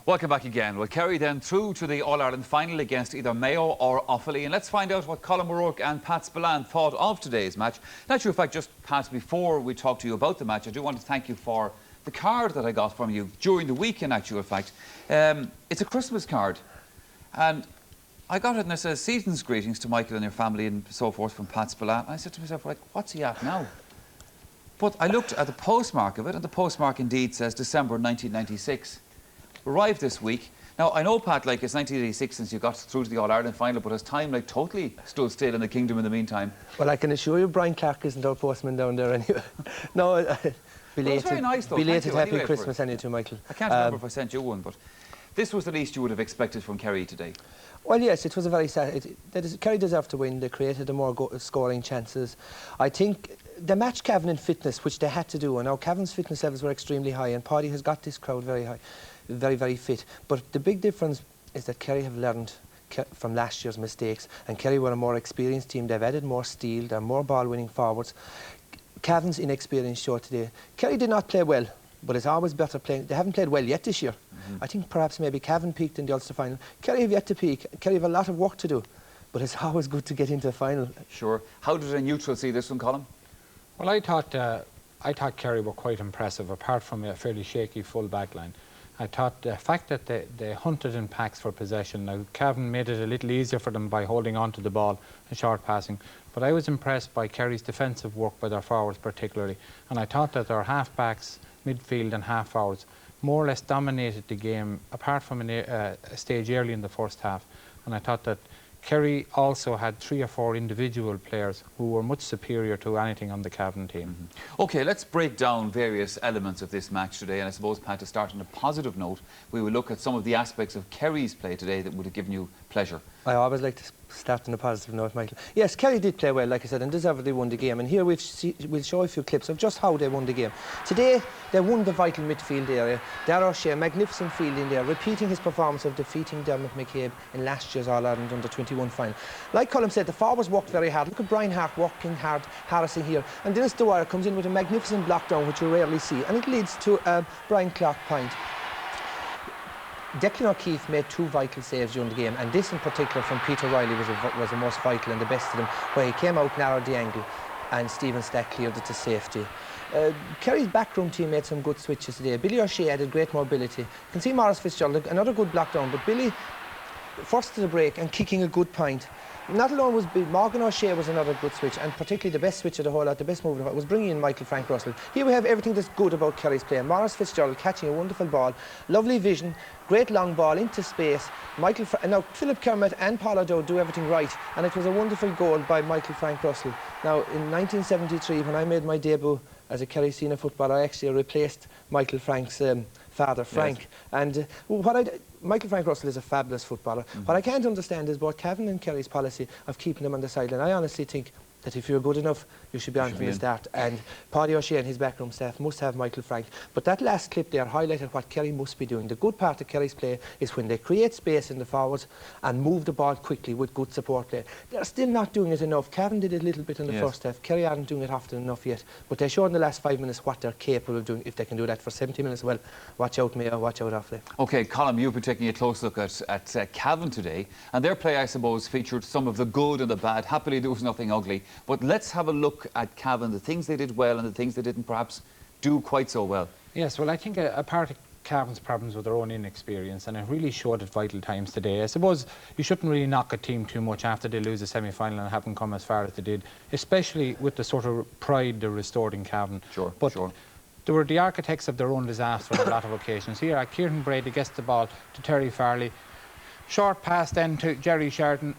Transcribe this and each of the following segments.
Welcome back again. Well, Kerry then through to the All-Ireland final against either Mayo or Offaly. And let's find out what Colin O'Rourke and Pat Spillane thought of today's match. In actual fact, just Pat, before we talk to you about the match, I do want to thank you for the card that I got from you during the week, in actual fact. It's a Christmas card. And I got it and it says, "Season's greetings to Michael and your family," and so forth, from Pat Spillane. And I said to myself, like, what's he at now? But I looked at the postmark of it, and the postmark indeed says December 1996. Arrived this week. Now, I know, Pat, like, it's 1986 since you got through to the All-Ireland final, but has time, like, totally stood still in the kingdom in the meantime? Well, I can assure you Brian Clark isn't our postman down there anyway. No, belated, very nice, though. belated happy anyway Christmas anyway to Michael. I can't remember if I sent you one, but this was the least you would have expected from Kerry today. Well, yes, it was a very sad... Kerry deserved to win. They created the more scoring chances. I think they matched Cavan in fitness, which they had to do, and now Cavan's fitness levels were extremely high, and Paddy has got this crowd very high. Very, very fit. But the big difference is that Kerry have learned from last year's mistakes, and Kerry were a more experienced team. They've added more steel, they're more ball-winning forwards. Cavan's inexperience showed today. Kerry did not play well, but it's always better playing. They haven't played well yet this year. I think perhaps maybe Cavan peaked in the Ulster final. Kerry have yet to peak. Kerry have a lot of work to do, but it's always good to get into the final. Sure. How did a neutral see this one, Colin? Well, I thought Kerry were quite impressive, apart from a fairly shaky full back line. I thought the fact that they hunted in packs for possession. Now, Cavan made it a little easier for them by holding on to the ball and short passing. But I was impressed by Kerry's defensive work by their forwards particularly. And I thought that their half-backs, midfield and half-forwards more or less dominated the game, apart from a stage early in the first half. And I thought that Kerry also had 3 or 4 individual players who were much superior to anything on the Cavan team. OK, let's break down various elements of this match today. And I suppose, Pat, to start on a positive note, we will look at some of the aspects of Kerry's play today that would have given you pleasure. I always like to start on a positive note, Michael. Yes, Kerry did play well, like I said, and deservedly won the game. And here we'll show a few clips of just how they won the game. Today, they won the vital midfield area. Darragh O'Shea, magnificent fielding there, repeating his performance of defeating Dermot McCabe in last year's All-Ireland Under-21 final. Like Colin said, the forwards worked very hard. Look at Brian Hart working hard, harassing here. And Dennis Dwyer comes in with a magnificent block down, which you rarely see. And it leads to a Brian Clark point. Declan O'Keefe made 2 vital saves during the game, and this in particular from Peter Riley was the most vital and the best of them, where he came out, narrowed the angle, and Stephen Stack cleared it to safety. Kerry's backroom team made some good switches today. Billy O'Shea added great mobility. You can see Maurice Fitzgerald, another good block down, but Billy first to the break and kicking a good point. Not alone was Morgan O'Shea was another good switch, and particularly the best switch of the whole lot, the best move of the whole, was bringing in Michael Frank Russell. Here we have everything that's good about Kerry's play. Maurice Fitzgerald catching a wonderful ball, lovely vision, great long ball into space. Now Philip Kermit and Paul O'Dowd do everything right, and it was a wonderful goal by Michael Frank Russell. Now in 1973, when I made my debut as a Kerry senior footballer, I actually replaced Michael Frank's father, Frank. Yes. And Michael Frank Russell is a fabulous footballer. What I can't understand is both Cavan and Kerry's policy of keeping them on the sideline. I honestly think that if you're good enough, you should be on from the start. And Paddy O'Shea and his backroom staff must have Michael Frank. But that last clip there highlighted what Kerry must be doing. The good part of Kerry's play is when they create space in the forwards and move the ball quickly with good support play. They're still not doing it enough. Cavan did it a little bit in the first half. Kerry aren't doing it often enough yet. But they showed in the last 5 minutes what they're capable of doing. If they can do that for 70 minutes, well, watch out Mayo, watch out Offaly. OK, Colin, you've been taking a close look at Cavan today. And their play, I suppose, featured some of the good and the bad. Happily, there was nothing ugly. But let's have a look at Cavan, the things they did well and the things they didn't perhaps do quite so well. Yes, well, I think a part of Cavan's problems with their own inexperience, and it really showed at vital times today. I suppose you shouldn't really knock a team too much after they lose a semi-final and haven't come as far as they did, especially with the sort of pride they restored in Cavan. Sure, but sure. They were the architects of their own disaster on a lot of occasions. Here, Kieran Brady gets the ball to Terry Farley. Short pass then to Jerry Sheridan.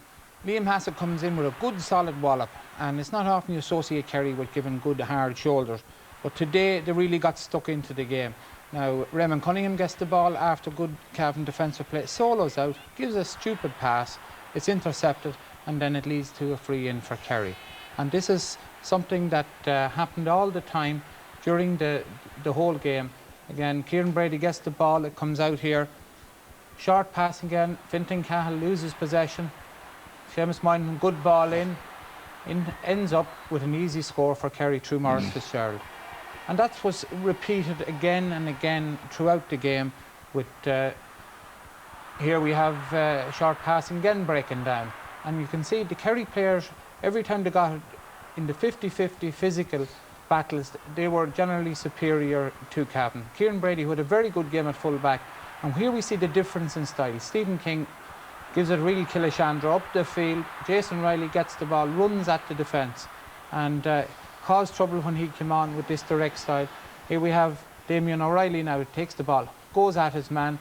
Liam Hassett comes in with a good solid wallop, and it's not often you associate Kerry with giving good hard shoulders, but today they really got stuck into the game. Now Raymond Cunningham gets the ball after good Cavan defensive play, solos out, gives a stupid pass, it's intercepted, and then it leads to a free in for Kerry. And this is something that happened all the time during the whole game. Again, Kieran Brady gets the ball, it comes out here, short pass again, Fintan Cahill loses possession. Seamus Moynihan, good ball in, ends up with an easy score for Kerry through Maurice Fitzgerald. And that was repeated again and again throughout the game with here we have short passing again breaking down. And you can see the Kerry players, every time they got in the 50-50 physical battles, they were generally superior to Cavan. Kieran Brady, who had a very good game at full back, and here we see the difference in style. Stephen King gives it real Killishandra up the field. Jason Riley gets the ball, runs at the defence, and caused trouble when he came on with this direct style. Here we have Damien O'Reilly now, takes the ball, goes at his man,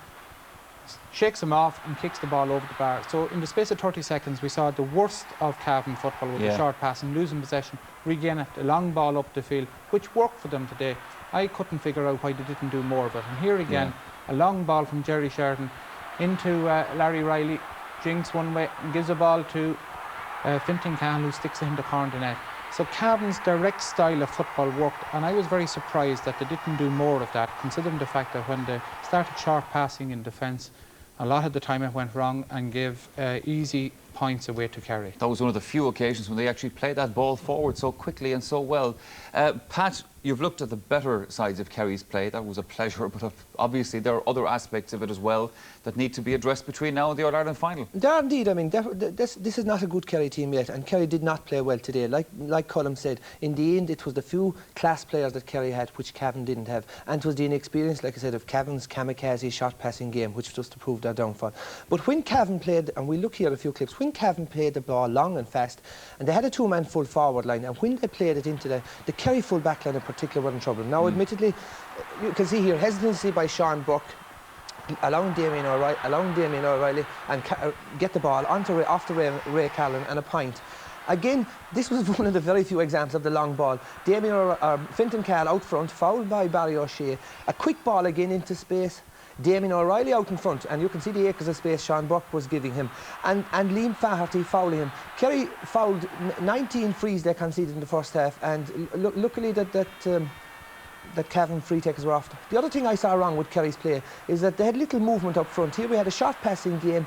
shakes him off and kicks the ball over the bar. So in the space of 30 seconds we saw the worst of Cavan football with the short pass and losing possession, regain it, a long ball up the field, which worked for them today. I couldn't figure out why they didn't do more of it. And here again, a long ball from Jerry Sheridan into Larry Riley, jinks one way and gives the ball to Fintan Cahill, who sticks it in the corner of the net. So Cavan's direct style of football worked, and I was very surprised that they didn't do more of that, considering the fact that when they started short passing in defence, a lot of the time it went wrong and gave easy points away to Kerry. That was one of the few occasions when they actually played that ball forward so quickly and so well. Pat, you've looked at the better sides of Kerry's play. That was a pleasure, but obviously there are other aspects of it as well that need to be addressed between now and the All-Ireland final. There are indeed. I mean, this is not a good Kerry team yet, and Kerry did not play well today. Like Colm said, in the end it was the few class players that Kerry had which Cavan didn't have, and it was the inexperience, like I said, of Cavan's kamikaze shot passing game which just to prove their downfall. But when Cavan played, and we look here at a few clips, when Cavan played the ball long and fast, and they had a two-man full forward line, and when they played it into the Kerry full back line in particular were in trouble. Now admittedly, you can see here hesitancy by Sean Buck, allowing Damien O'Reilly and get the ball off to Ray Callan and a point. Again, this was one of the very few examples of the long ball. Fintan Cahill out front, fouled by Barry O'Shea. A quick ball again into space. Damien O'Reilly out in front, and you can see the acres of space Sean Buck was giving him. And Liam Faherty fouling him. Kerry fouled 19 frees they conceded in the first half, and luckily that Cavan free takers were off. The other thing I saw wrong with Kerry's play is that they had little movement up front. Here we had a short passing game.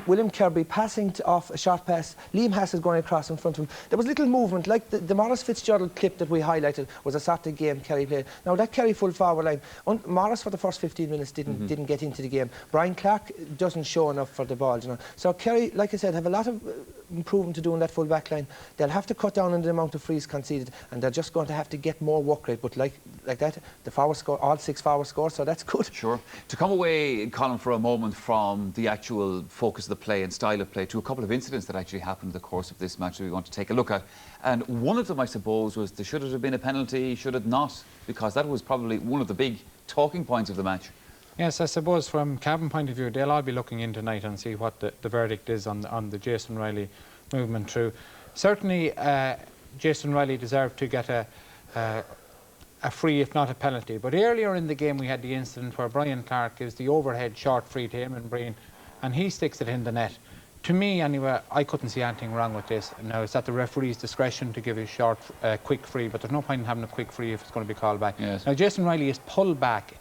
William Kirby passing off a short pass. Liam Hassett going across in front of him. There was little movement, like the Morris Fitzgerald clip that we highlighted was a sort of game Kerry played. Now that Kerry full forward line, Morris for the first 15 minutes didn't get into the game. Brian Clark doesn't show enough for the ball, you know. So Kerry, like I said, have a lot of improvement to do in that full back line. They'll have to cut down on the amount of frees conceded, and they're just going to have to get more work rate. But like that, the forward score, all 6 forward scored, so that's good. Sure. To come away, Colin, for a moment from the actual focus of the play and style of play to a couple of incidents that actually happened in the course of this match that we want to take a look at. And one of them, I suppose, was should it have been a penalty, should it not? Because that was probably one of the big talking points of the match. Yes, I suppose from Cavan point of view, they'll all be looking in tonight and see what the verdict is on the Jason Riley movement through. Certainly, Jason Riley deserved to get a free, if not a penalty. But earlier in the game, we had the incident where Brian Clark gives the overhead short free to Eamon Breen, and he sticks it in the net. To me, anyway, I couldn't see anything wrong with this. Now, it's at the referee's discretion to give a short, quick free, but there's no point in having a quick free if it's going to be called back. Yes. Now, Jason Riley is pulled back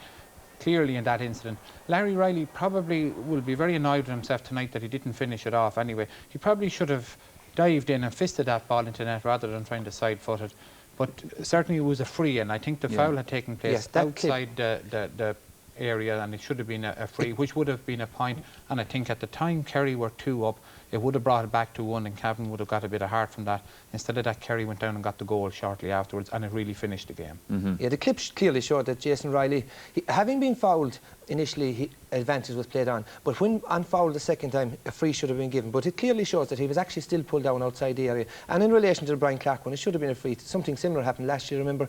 clearly in that incident. Larry Riley probably will be very annoyed with himself tonight that he didn't finish it off anyway. He probably should have dived in and fisted that ball into net rather than trying to side-foot it. But certainly it was a free, and I think the foul had taken place outside the area, and it should have been a free, which would have been a point. And I think at the time Kerry were 2 up, it would have brought it back to 1, and Cavan would have got a bit of heart from that. Instead of that, Kerry went down and got the goal shortly afterwards, and it really finished the game. Yeah, the clip clearly showed that Jason Riley, having been fouled initially, advantage was played on, but when unfouled the second time, a free should have been given. But it clearly shows that he was actually still pulled down outside the area. And in relation to the Brian Clark one, it should have been a free. Something similar happened last year. Remember,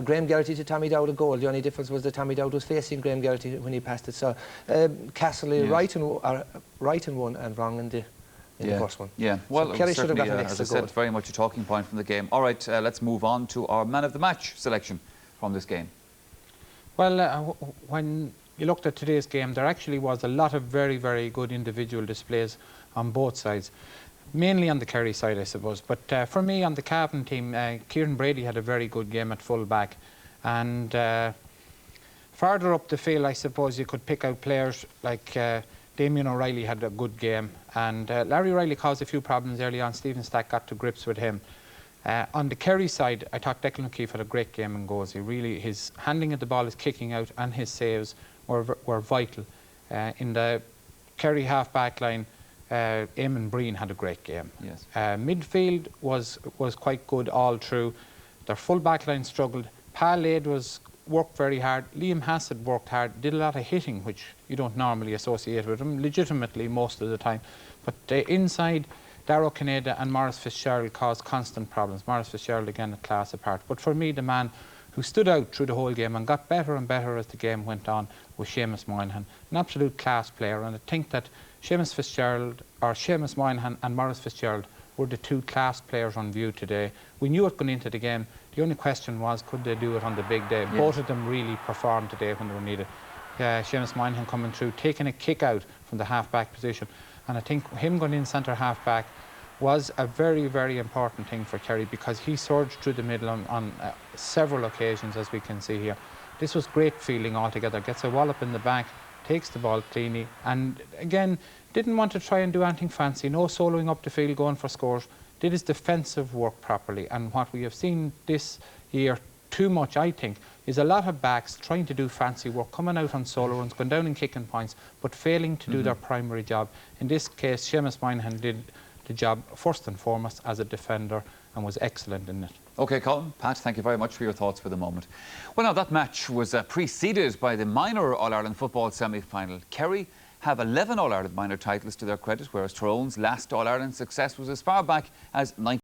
Graham Geraghty to Tommy Dowd a goal. The only difference was that Tommy Dowd was facing Graham Geraghty when he passed it. So Castle right in one and wrong in the first one. Yeah, well, so Kerry should have got an as extra I said, goal. very much a talking point from the game. All right, let's move on to our man of the match selection from this game. Well, when you looked at today's game, there actually was a lot of very, very good individual displays on both sides. Mainly on the Kerry side, I suppose. But for me, on the Cavan team, Kieran Brady had a very good game at full back. And farther up the field, I suppose you could pick out players like Damien O'Reilly had a good game. And Larry Riley caused a few problems early on. Stephen Stack got to grips with him. On the Kerry side, I thought Declan O'Keefe had a great game in goals. His handling of the ball, his kicking out and his saves were vital. In the Kerry half-back line, Eamon Breen had a great game. Yes. Midfield was quite good all through. Their full-back line struggled. Pa Laid worked very hard. Liam Hassett worked hard, did a lot of hitting, which you don't normally associate with him, legitimately most of the time. But inside, Darrow Canada and Maurice Fitzgerald caused constant problems. Maurice Fitzgerald, again, a class apart. But for me, the man who stood out through the whole game and got better and better as the game went on was Seamus Moynihan, an absolute class player. And I think that Seamus Moynihan and Maurice Fitzgerald were the two class players on view today. We knew it going into the game. The only question was, could they do it on the big day? Yes. Both of them really performed today when they were needed. Seamus Moynihan coming through, taking a kick out from the half-back position. And I think him going in centre half-back was a very, very important thing for Kerry, because he surged through the middle on several occasions, as we can see here. This was great feeling altogether. Gets a wallop in the back, takes the ball cleanly, and again, didn't want to try and do anything fancy. No soloing up the field, going for scores. Did his defensive work properly. And what we have seen this year too much, I think, is a lot of backs trying to do fancy work, coming out on solo runs, going down and kicking points, but failing to do their primary job. In this case, Seamus Moynihan did the job first and foremost as a defender and was excellent in it. OK, Colin, Pat, thank you very much for your thoughts for the moment. Well, now, that match was preceded by the minor All-Ireland football semi-final. Kerry have 11 All-Ireland minor titles to their credit, whereas Tyrone's last All-Ireland success was as far back as